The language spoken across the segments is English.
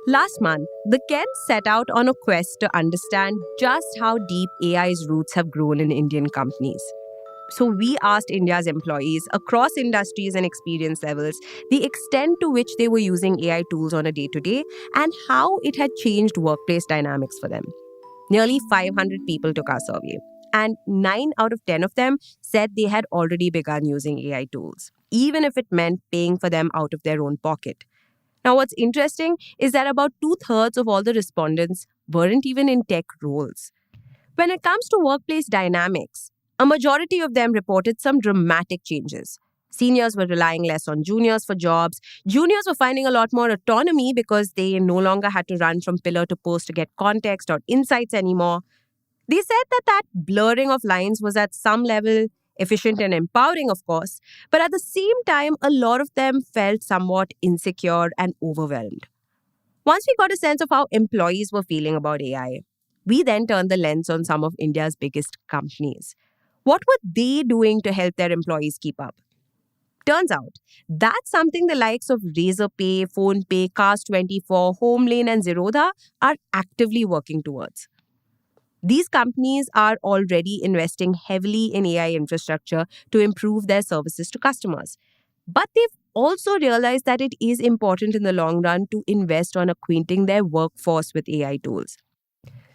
Last month, the Kent set out on a quest to understand just how deep AI's roots have grown in Indian companies. So, we asked India's employees across industries and experience levels the extent to which they were using AI tools on a day to day and how it had changed workplace dynamics for them. Nearly 500 people took our survey, and 9 out of 10 of them said they had already begun using AI tools, even if it meant paying for them out of their own pocket. Now, what's interesting is that about two-thirds of all the respondents weren't even in tech roles. When it comes to workplace dynamics, a majority of them reported some dramatic changes. Seniors were relying less on juniors for jobs. Juniors were finding a lot more autonomy because they no longer had to run from pillar to post to get context or insights anymore. They said that blurring of lines was at some level efficient and empowering, of course, but at the same time, a lot of them felt somewhat insecure and overwhelmed. Once we got a sense of how employees were feeling about AI, we then turned the lens on some of India's biggest companies. What were they doing to help their employees keep up? Turns out, that's something the likes of Razorpay, Phonepe, Cars24, Homelane and Zerodha are actively working towards. These companies are already investing heavily in AI infrastructure to improve their services to customers. But they've also realized that it is important in the long run to invest on acquainting their workforce with AI tools.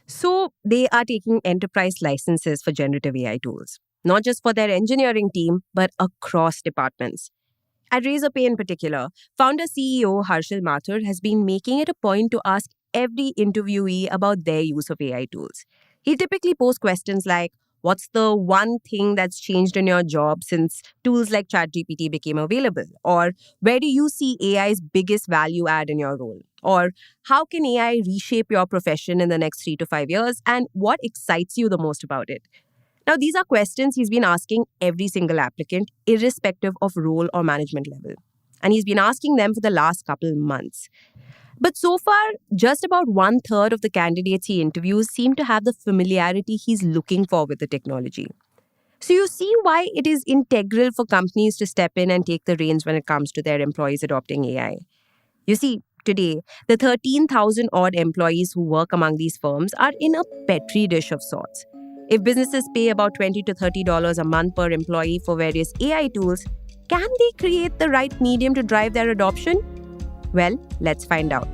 So they are taking enterprise licenses for generative AI tools, not just for their engineering team, but across departments. At Razorpay in particular, founder CEO Harshil Mathur has been making it a point to ask every interviewee about their use of AI tools. He typically posts questions like, what's the one thing that's changed in your job since tools like ChatGPT became available? Or where do you see AI's biggest value add in your role? Or how can AI reshape your profession in the next 3 to 5 years? And what excites you the most about it? Now, these are questions he's been asking every single applicant, irrespective of role or management level. And he's been asking them for the last couple months. But so far, just about one-third of the candidates he interviews seem to have the familiarity he's looking for with the technology. So you see why it is integral for companies to step in and take the reins when it comes to their employees adopting AI. You see, today, the 13,000 odd employees who work among these firms are in a petri dish of sorts. If businesses pay about $20 to $30 a month per employee for various AI tools, can they create the right medium to drive their adoption? Well, let's find out.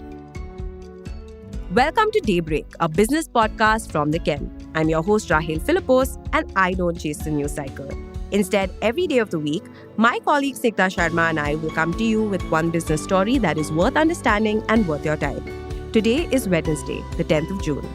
Welcome to Daybreak, a business podcast from the Ken. I'm your host, Rahel Philippos, and I don't chase the news cycle. Instead, every day of the week, my colleague Snigdha Sharma and I will come to you with one business story that is worth understanding and worth your time. Today is Wednesday, the 10th of June.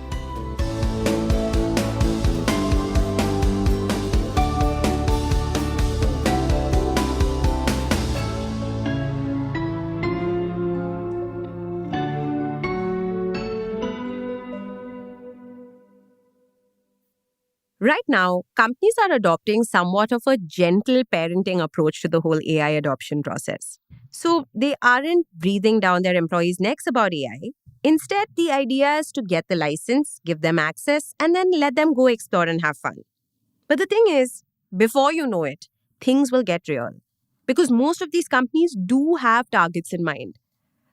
Right now, companies are adopting somewhat of a gentle parenting approach to the whole AI adoption process. So they aren't breathing down their employees' necks about AI. Instead, the idea is to get the license, give them access, and then let them go explore and have fun. But the thing is, before you know it, things will get real. Because most of these companies do have targets in mind.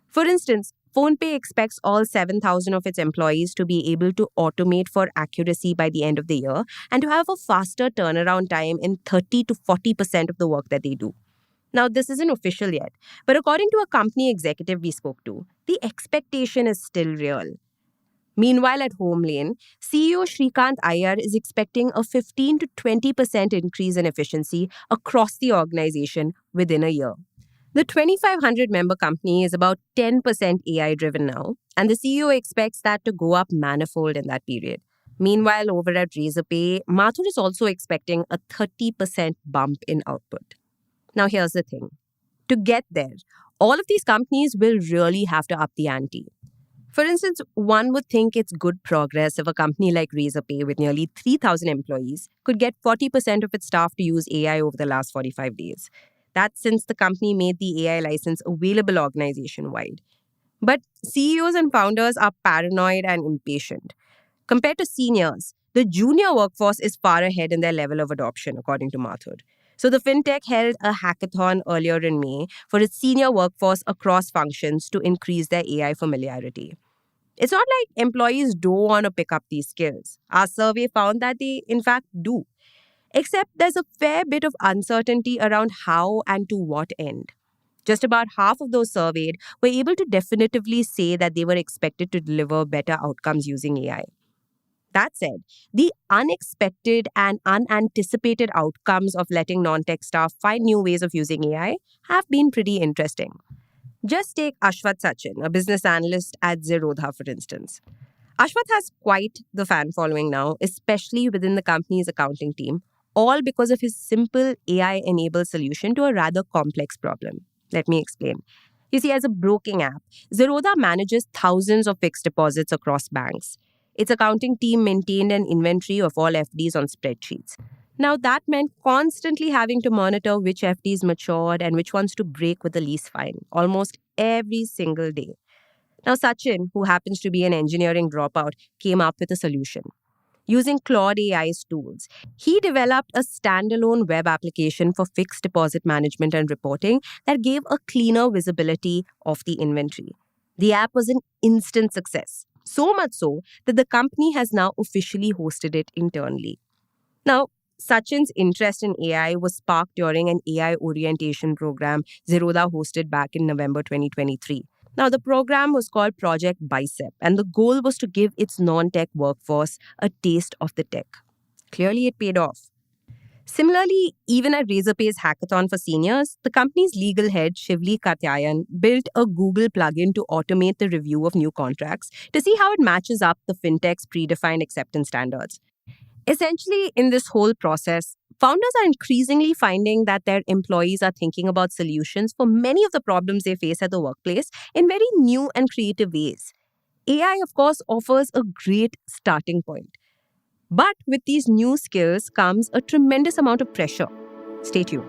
For instance, Phonepe expects all 7,000 of its employees to be able to automate for accuracy by the end of the year and to have a faster turnaround time in 30 to 40% of the work that they do. Now, this isn't official yet, but according to a company executive we spoke to, the expectation is still real. Meanwhile, at Homelane, CEO Shrikant Iyer is expecting a 15 to 20% increase in efficiency across the organization within a year. The 2,500 member company is about 10% AI driven now, and the CEO expects that to go up manifold in that period. Meanwhile, over at Razorpay, Mathur is also expecting a 30% bump in output. Now, here's the thing. To get there, all of these companies will really have to up the ante. For instance, one would think it's good progress if a company like Razorpay with nearly 3,000 employees could get 40% of its staff to use AI over the last 45 days. That's since the company made the AI license available organization-wide. But CEOs and founders are paranoid and impatient. Compared to seniors, the junior workforce is far ahead in their level of adoption, according to Mathur. So the fintech held a hackathon earlier in May for its senior workforce across functions to increase their AI familiarity. It's not like employees don't want to pick up these skills. Our survey found that they, in fact, do. Except there's a fair bit of uncertainty around how and to what end. Just about half of those surveyed were able to definitively say that they were expected to deliver better outcomes using AI. That said, the unexpected and unanticipated outcomes of letting non-tech staff find new ways of using AI have been pretty interesting. Just take Ashwath Sachin, a business analyst at Zerodha, for instance. Ashwath has quite the fan following now, especially within the company's accounting team, all because of his simple AI-enabled solution to a rather complex problem. Let me explain. You see, as a broking app, Zerodha manages thousands of fixed deposits across banks. Its accounting team maintained an inventory of all FDs on spreadsheets. Now, that meant constantly having to monitor which FDs matured and which ones to break with the lease fine, almost every single day. Now, Sachin, who happens to be an engineering dropout, came up with a solution. Using Claude AI's tools, he developed a standalone web application for fixed deposit management and reporting that gave a cleaner visibility of the inventory. The app was an instant success, so much so that the company has now officially hosted it internally. Now, Sachin's interest in AI was sparked during an AI orientation program Zerodha hosted back in November 2023. Now, the program was called Project Bicep, and the goal was to give its non-tech workforce a taste of the tech. Clearly, it paid off. Similarly, even at Razorpay's hackathon for seniors, the company's legal head, Shivli Katyayan, built a Google plugin to automate the review of new contracts to see how it matches up the fintech's predefined acceptance standards. Essentially, in this whole process, founders are increasingly finding that their employees are thinking about solutions for many of the problems they face at the workplace in very new and creative ways. AI, of course, offers a great starting point. But with these new skills comes a tremendous amount of pressure. Stay tuned.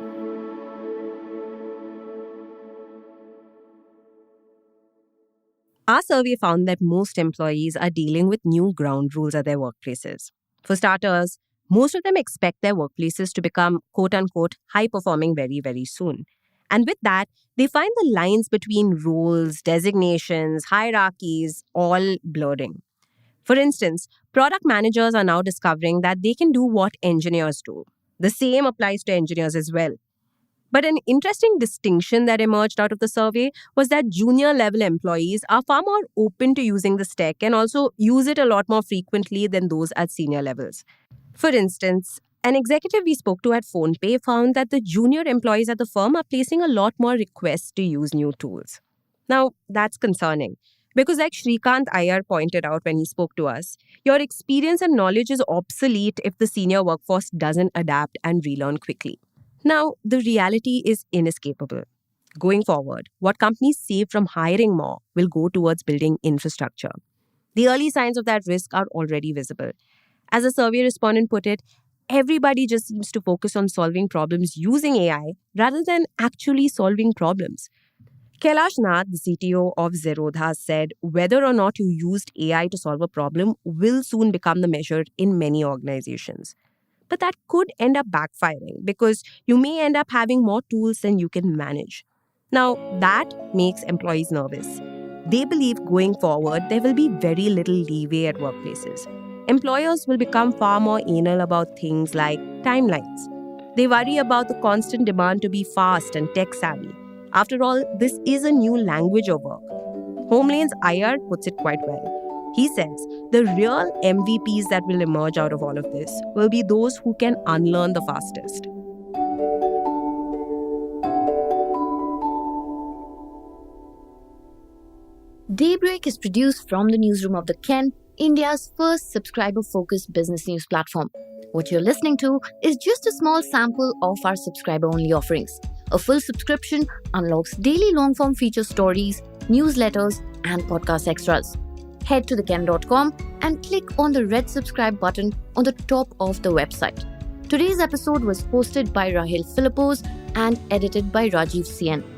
Our survey found that most employees are dealing with new ground rules at their workplaces. For starters, most of them expect their workplaces to become quote-unquote high-performing very, very soon. And with that, they find the lines between roles, designations, hierarchies all blurring. For instance, product managers are now discovering that they can do what engineers do. The same applies to engineers as well. But an interesting distinction that emerged out of the survey was that junior-level employees are far more open to using this tech and also use it a lot more frequently than those at senior levels. For instance, an executive we spoke to at Phonepe found that the junior employees at the firm are placing a lot more requests to use new tools. Now, that's concerning because like Shrikant Iyer pointed out when he spoke to us, your experience and knowledge is obsolete if the senior workforce doesn't adapt and relearn quickly. Now, the reality is inescapable. Going forward, what companies save from hiring more will go towards building infrastructure. The early signs of that risk are already visible. As a survey respondent put it, everybody just seems to focus on solving problems using AI rather than actually solving problems. Kailash Nath, the CTO of Zerodha, said whether or not you used AI to solve a problem will soon become the measure in many organizations. But that could end up backfiring because you may end up having more tools than you can manage. Now, that makes employees nervous. They believe going forward, there will be very little leeway at workplaces. Employers will become far more anal about things like timelines. They worry about the constant demand to be fast and tech-savvy. After all, this is a new language of work. Homelane's Iyer puts it quite well. He says the real MVPs that will emerge out of all of this will be those who can unlearn the fastest. Daybreak is produced from the newsroom of The Ken, India's first subscriber-focused business news platform. What you're listening to is just a small sample of our subscriber-only offerings. A full subscription unlocks daily long-form feature stories, newsletters, and podcast extras. Head to theken.com and click on the red subscribe button on the top of the website. Today's episode was hosted by Rahil Philippos and edited by Rajiv CN.